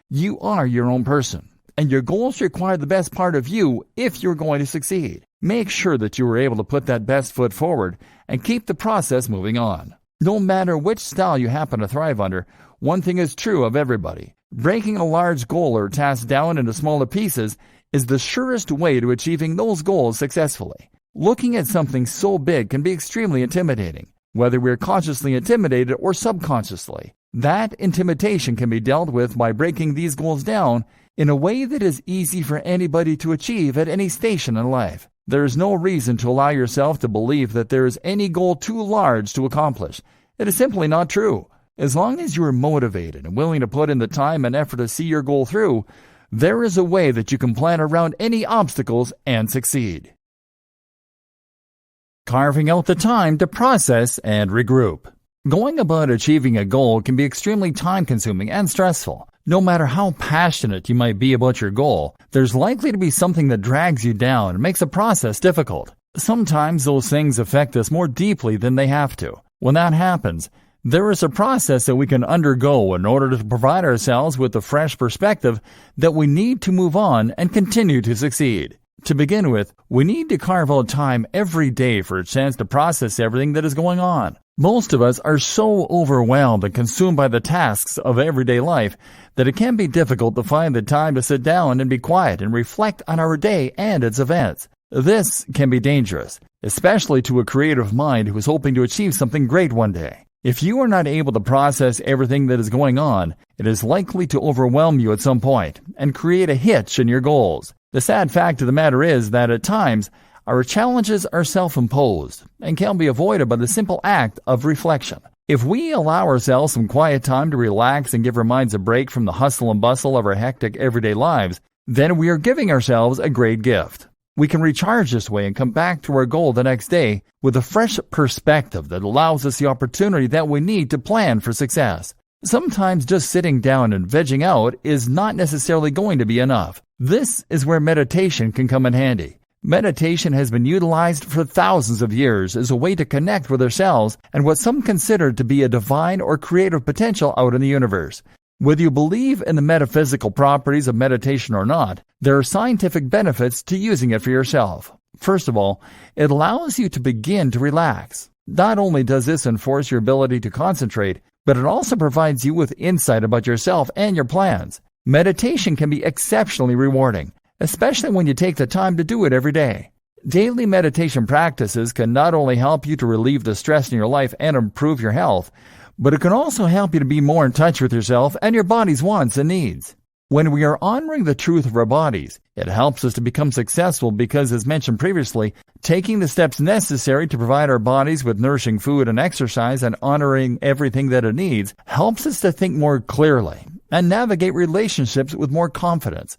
You are your own person, and your goals require the best part of you if you're going to succeed. Make sure that you are able to put that best foot forward and keep the process moving on. No matter which style you happen to thrive under, one thing is true of everybody. Breaking a large goal or task down into smaller pieces is the surest way to achieving those goals successfully. Looking at something so big can be extremely intimidating, whether we're consciously intimidated or subconsciously. That intimidation can be dealt with by breaking these goals down in a way that is easy for anybody to achieve at any station in life. There is no reason to allow yourself to believe that there is any goal too large to accomplish. It is simply not true. As long as you are motivated and willing to put in the time and effort to see your goal through, there is a way that you can plan around any obstacles and succeed. Carving out the time to process and regroup. Going about achieving a goal can be extremely time-consuming and stressful. No matter how passionate you might be about your goal, there's likely to be something that drags you down and makes the process difficult. Sometimes those things affect us more deeply than they have to. When that happens, there is a process that we can undergo in order to provide ourselves with the fresh perspective that we need to move on and continue to succeed. To begin with, we need to carve out time every day for a chance to process everything that is going on. Most of us are so overwhelmed and consumed by the tasks of everyday life that it can be difficult to find the time to sit down and be quiet and reflect on our day and its events. This can be dangerous, especially to a creative mind who is hoping to achieve something great one day. If you are not able to process everything that is going on, it is likely to overwhelm you at some point and create a hitch in your goals. The sad fact of the matter is that at times, our challenges are self-imposed and can be avoided by the simple act of reflection. If we allow ourselves some quiet time to relax and give our minds a break from the hustle and bustle of our hectic everyday lives, then we are giving ourselves a great gift. We can recharge this way and come back to our goal the next day with a fresh perspective that allows us the opportunity that we need to plan for success. Sometimes just sitting down and vegging out is not necessarily going to be enough. This is where meditation can come in handy. Meditation has been utilized for thousands of years as a way to connect with ourselves and what some consider to be a divine or creative potential out in the universe. Whether you believe in the metaphysical properties of meditation or not, there are scientific benefits to using it for yourself. First of all, it allows you to begin to relax. Not only does this enforce your ability to concentrate, but it also provides you with insight about yourself and your plans. Meditation can be exceptionally rewarding, especially when you take the time to do it every day. Daily meditation practices can not only help you to relieve the stress in your life and improve your health, but it can also help you to be more in touch with yourself and your body's wants and needs. When we are honoring the truth of our bodies, it helps us to become successful because, as mentioned previously, taking the steps necessary to provide our bodies with nourishing food and exercise and honoring everything that it needs helps us to think more clearly and navigate relationships with more confidence.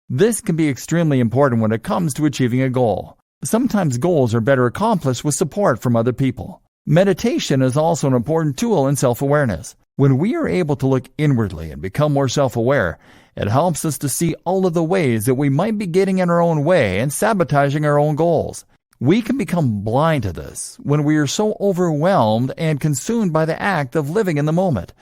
This can be extremely important when it comes to achieving a goal. Sometimes goals are better accomplished with support from other people. Meditation is also an important tool in self-awareness. When we are able to look inwardly and become more self-aware, it helps us to see all of the ways that we might be getting in our own way and sabotaging our own goals. We can become blind to this when we are so overwhelmed and consumed by the act of living in the moment.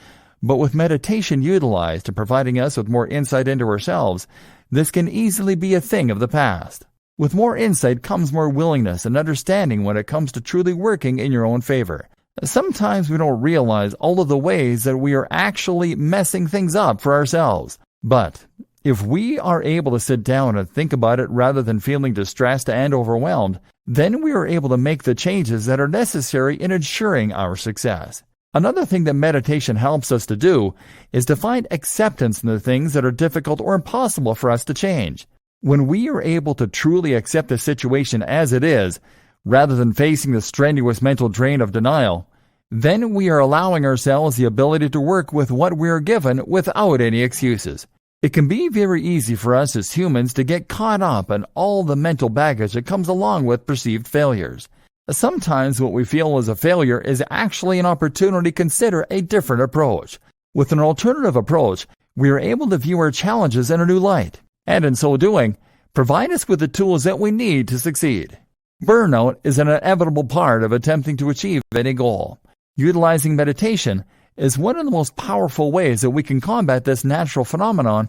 But with meditation utilized and providing us with more insight into ourselves, this can easily be a thing of the past. With more insight comes more willingness and understanding when it comes to truly working in your own favor. Sometimes we don't realize all of the ways that we are actually messing things up for ourselves. But if we are able to sit down and think about it rather than feeling distressed and overwhelmed, then we are able to make the changes that are necessary in ensuring our success. Another thing that meditation helps us to do is to find acceptance in the things that are difficult or impossible for us to change. When we are able to truly accept the situation as it is, rather than facing the strenuous mental drain of denial, then we are allowing ourselves the ability to work with what we are given without any excuses. It can be very easy for us as humans to get caught up in all the mental baggage that comes along with perceived failures. Sometimes what we feel as a failure is actually an opportunity to consider a different approach. With an alternative approach, we are able to view our challenges in a new light, and in so doing, provide us with the tools that we need to succeed. Burnout is an inevitable part of attempting to achieve any goal. Utilizing meditation is one of the most powerful ways that we can combat this natural phenomenon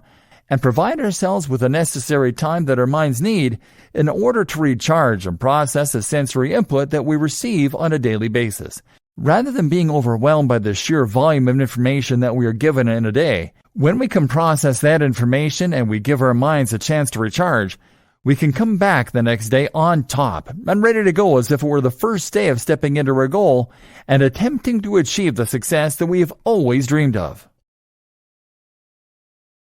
and provide ourselves with the necessary time that our minds need in order to recharge and process the sensory input that we receive on a daily basis. Rather than being overwhelmed by the sheer volume of information that we are given in a day, when we can process that information and we give our minds a chance to recharge, we can come back the next day on top and ready to go as if it were the first day of stepping into our goal and attempting to achieve the success that we have always dreamed of.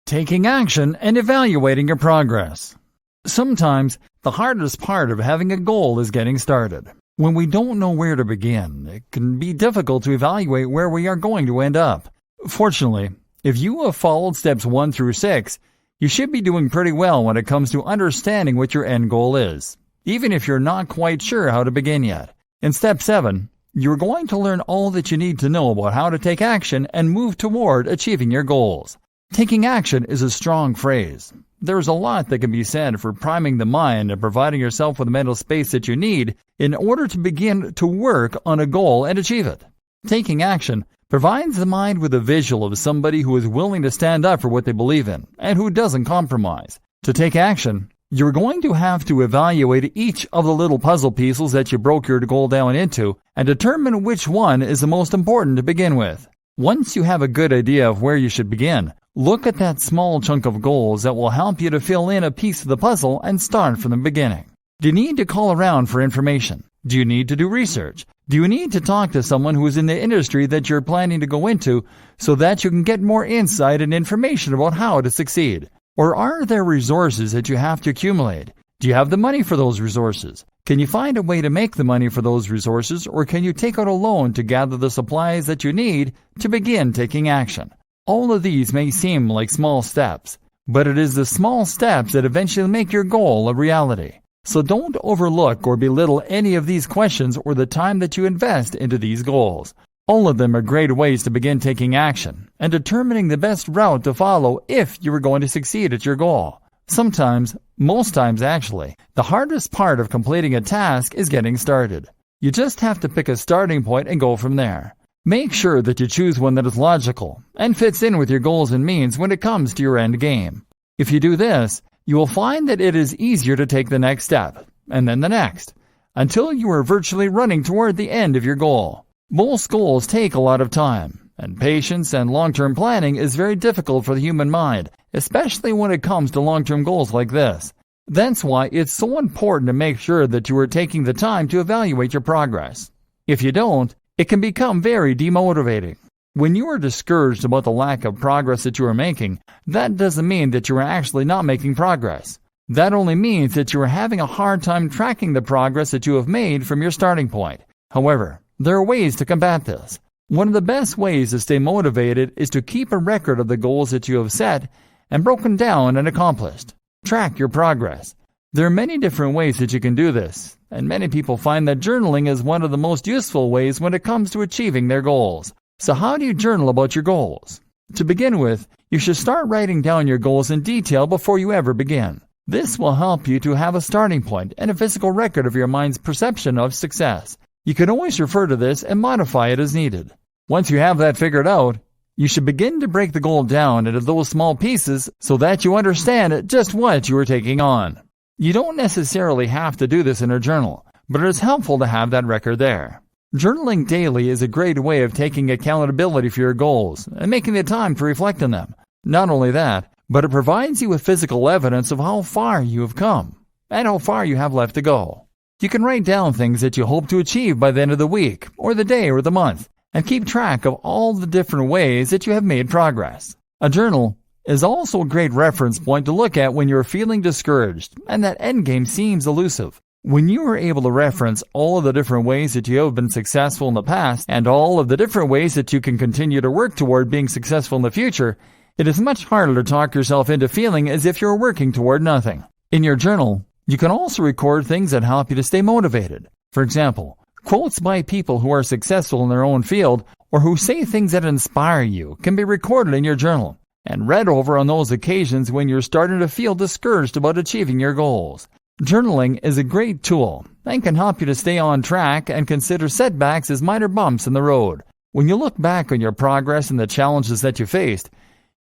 Taking action and evaluating your progress. Sometimes the hardest part of having a goal is getting started. When we don't know where to begin, it can be difficult to evaluate where we are going to end up. Fortunately, if you have followed steps 1 through 6, you should be doing pretty well when it comes to understanding what your end goal is, even if you're not quite sure how to begin yet. In step 7, you're going to learn all that you need to know about how to take action and move toward achieving your goals. Taking action is a strong phrase. There's a lot that can be said for priming the mind and providing yourself with the mental space that you need in order to begin to work on a goal and achieve it. Taking action provides the mind with a visual of somebody who is willing to stand up for what they believe in and who doesn't compromise. To take action, you're going to have to evaluate each of the little puzzle pieces that you broke your goal down into and determine which one is the most important to begin with. Once you have a good idea of where you should begin, look at that small chunk of goals that will help you to fill in a piece of the puzzle and start from the beginning. Do you need to call around for information? Do you need to do research? Do you need to talk to someone who is in the industry that you're planning to go into so that you can get more insight and information about how to succeed? Or are there resources that you have to accumulate? Do you have the money for those resources? Can you find a way to make the money for those resources, or can you take out a loan to gather the supplies that you need to begin taking action? All of these may seem like small steps, but it is the small steps that eventually make your goal a reality. So don't overlook or belittle any of these questions or the time that you invest into these goals. All of them are great ways to begin taking action and determining the best route to follow if you are going to succeed at your goal. Sometimes, most times actually, the hardest part of completing a task is getting started. You just have to pick a starting point and go from there. Make sure that you choose one that is logical and fits in with your goals and means when it comes to your end game. If you do this, you will find that it is easier to take the next step, and then the next, until you are virtually running toward the end of your goal. Most goals take a lot of time, and patience and long-term planning is very difficult for the human mind, especially when it comes to long-term goals like this. That's why it's so important to make sure that you are taking the time to evaluate your progress. If you don't, it can become very demotivating. When you are discouraged about the lack of progress that you are making, that doesn't mean that you are actually not making progress. That only means that you are having a hard time tracking the progress that you have made from your starting point. However, there are ways to combat this. One of the best ways to stay motivated is to keep a record of the goals that you have set and broken down and accomplished. Track your progress. There are many different ways that you can do this, and many people find that journaling is one of the most useful ways when it comes to achieving their goals. So how do you journal about your goals? To begin with, you should start writing down your goals in detail before you ever begin. This will help you to have a starting point and a physical record of your mind's perception of success. You can always refer to this and modify it as needed. Once you have that figured out, you should begin to break the goal down into those small pieces so that you understand just what you are taking on. You don't necessarily have to do this in a journal, but it is helpful to have that record there. Journaling daily is a great way of taking accountability for your goals and making the time to reflect on them. Not only that, but it provides you with physical evidence of how far you have come and how far you have left to go. You can write down things that you hope to achieve by the end of the week or the day or the month and keep track of all the different ways that you have made progress. A journal is also a great reference point to look at when you're feeling discouraged and that endgame seems elusive. When you are able to reference all of the different ways that you have been successful in the past and all of the different ways that you can continue to work toward being successful in the future, it is much harder to talk yourself into feeling as if you're working toward nothing. In your journal, you can also record things that help you to stay motivated. For example, quotes by people who are successful in their own field or who say things that inspire you can be recorded in your journal and read over on those occasions when you're starting to feel discouraged about achieving your goals. Journaling is a great tool and can help you to stay on track and consider setbacks as minor bumps in the road. When you look back on your progress and the challenges that you faced,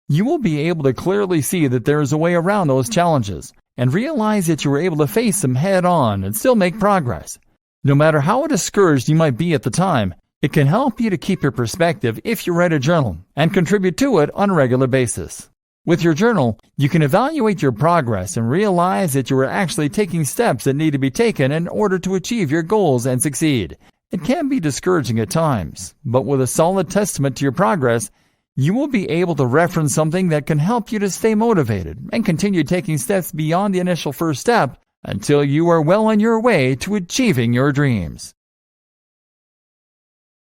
you will be able to clearly see that there is a way around those challenges and realize that you were able to face them head on and still make progress. No matter how discouraged you might be at the time, it can help you to keep your perspective if you write a journal and contribute to it on a regular basis. With your journal, you can evaluate your progress and realize that you are actually taking steps that need to be taken in order to achieve your goals and succeed. It can be discouraging at times, but with a solid testament to your progress, you will be able to reference something that can help you to stay motivated and continue taking steps beyond the initial first step until you are well on your way to achieving your dreams.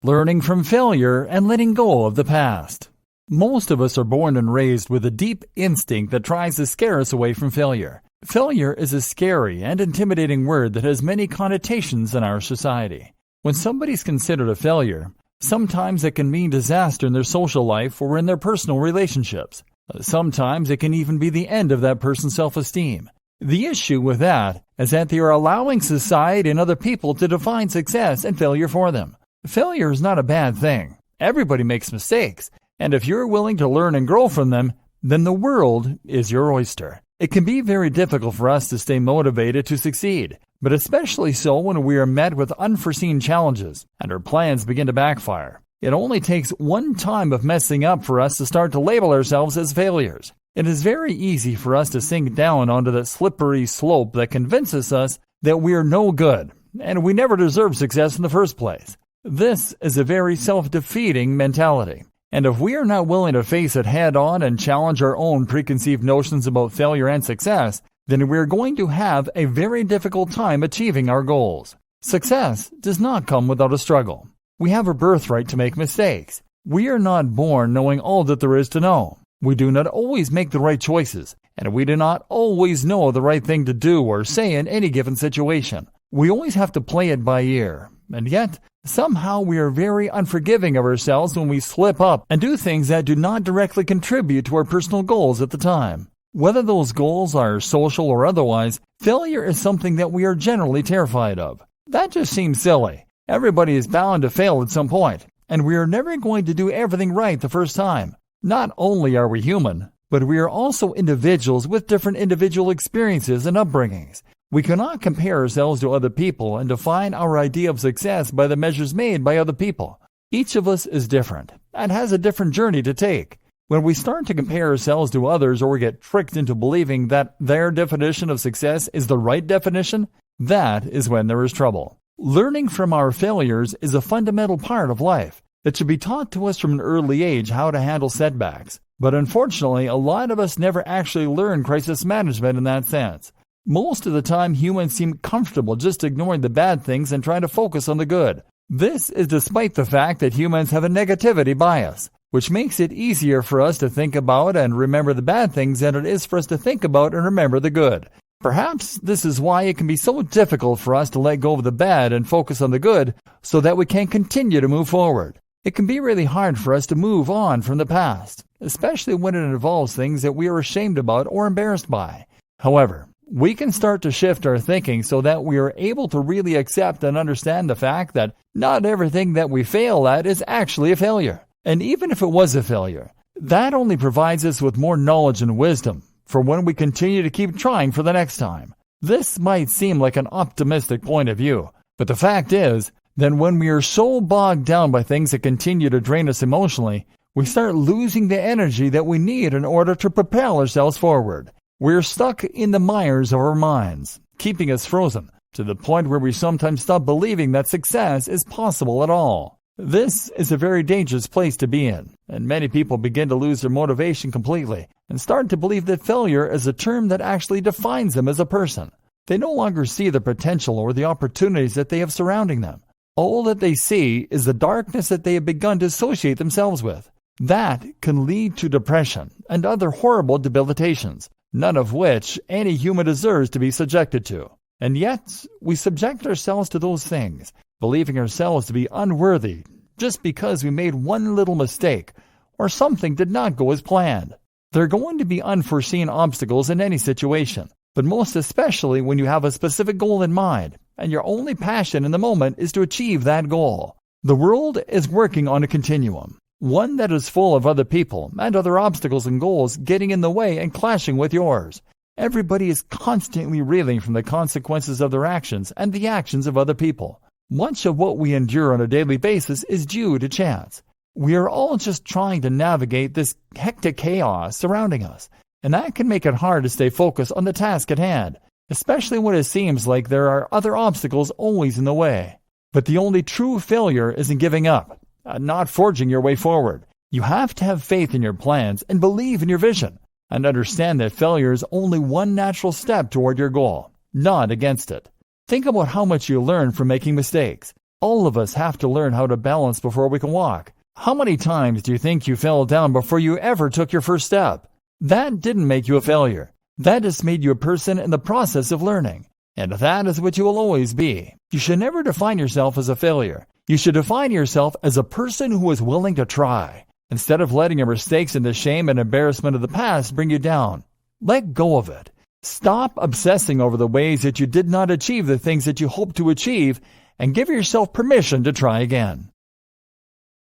Learning from failure and letting go of the past. Most of us are born and raised with a deep instinct that tries to scare us away from failure. Failure is a scary and intimidating word that has many connotations in our society. When somebody's considered a failure, sometimes it can mean disaster in their social life or in their personal relationships. Sometimes it can even be the end of that person's self-esteem. The issue with that is that they are allowing society and other people to define success and failure for them. Failure is not a bad thing. Everybody makes mistakes, and if you're willing to learn and grow from them, then the world is your oyster. It can be very difficult for us to stay motivated to succeed, but especially so when we are met with unforeseen challenges and our plans begin to backfire. It only takes one time of messing up for us to start to label ourselves as failures. It is very easy for us to sink down onto that slippery slope that convinces us that we are no good and we never deserve success in the first place. This is a very self-defeating mentality. And if we are not willing to face it head on and challenge our own preconceived notions about failure and success, then we are going to have a very difficult time achieving our goals. Success does not come without a struggle. We have a birthright to make mistakes. We are not born knowing all that there is to know. We do not always make the right choices, and we do not always know the right thing to do or say in any given situation. We always have to play it by ear, and yet, somehow we are very unforgiving of ourselves when we slip up and do things that do not directly contribute to our personal goals at the time. Whether those goals are social or otherwise, failure is something that we are generally terrified of. That just seems silly. Everybody is bound to fail at some point, and we are never going to do everything right the first time. Not only are we human, but we are also individuals with different individual experiences and upbringings. We cannot compare ourselves to other people and define our idea of success by the measures made by other people. Each of us is different and has a different journey to take. When we start to compare ourselves to others or get tricked into believing that their definition of success is the right definition, that is when there is trouble. Learning from our failures is a fundamental part of life. It should be taught to us from an early age how to handle setbacks. But unfortunately, a lot of us never actually learn crisis management in that sense. Most of the time, humans seem comfortable just ignoring the bad things and trying to focus on the good. This is despite the fact that humans have a negativity bias, which makes it easier for us to think about and remember the bad things than it is for us to think about and remember the good. Perhaps this is why it can be so difficult for us to let go of the bad and focus on the good so that we can continue to move forward. It can be really hard for us to move on from the past, especially when it involves things that we are ashamed about or embarrassed by. However, we can start to shift our thinking so that we are able to really accept and understand the fact that not everything that we fail at is actually a failure. And even if it was a failure, that only provides us with more knowledge and wisdom for when we continue to keep trying for the next time. This might seem like an optimistic point of view, but the fact is, then when we are so bogged down by things that continue to drain us emotionally, we start losing the energy that we need in order to propel ourselves forward. We're stuck in the mires of our minds, keeping us frozen, to the point where we sometimes stop believing that success is possible at all. This is a very dangerous place to be in, and many people begin to lose their motivation completely and start to believe that failure is a term that actually defines them as a person. They no longer see the potential or the opportunities that they have surrounding them. All that they see is the darkness that they have begun to associate themselves with. That can lead to depression and other horrible debilitations, none of which any human deserves to be subjected to. And yet, we subject ourselves to those things, believing ourselves to be unworthy just because we made one little mistake or something did not go as planned. There are going to be unforeseen obstacles in any situation, but most especially when you have a specific goal in mind, and your only passion in the moment is to achieve that goal. The world is working on a continuum, one that is full of other people and other obstacles and goals getting in the way and clashing with yours. Everybody is constantly reeling from the consequences of their actions and the actions of other people. Much of what we endure on a daily basis is due to chance. We are all just trying to navigate this hectic chaos surrounding us, and that can make it hard to stay focused on the task at hand, especially when it seems like there are other obstacles always in the way. But the only true failure is in giving up, not forging your way forward. You have to have faith in your plans and believe in your vision, and understand that failure is only one natural step toward your goal, not against it. Think about how much you learn from making mistakes. All of us have to learn how to balance before we can walk. How many times do you think you fell down before you ever took your first step? That didn't make you a failure. That just made you a person in the process of learning. And that is what you will always be. You should never define yourself as a failure. You should define yourself as a person who is willing to try, instead of letting your mistakes and the shame and embarrassment of the past bring you down. Let go of it. Stop obsessing over the ways that you did not achieve the things that you hoped to achieve, and give yourself permission to try again.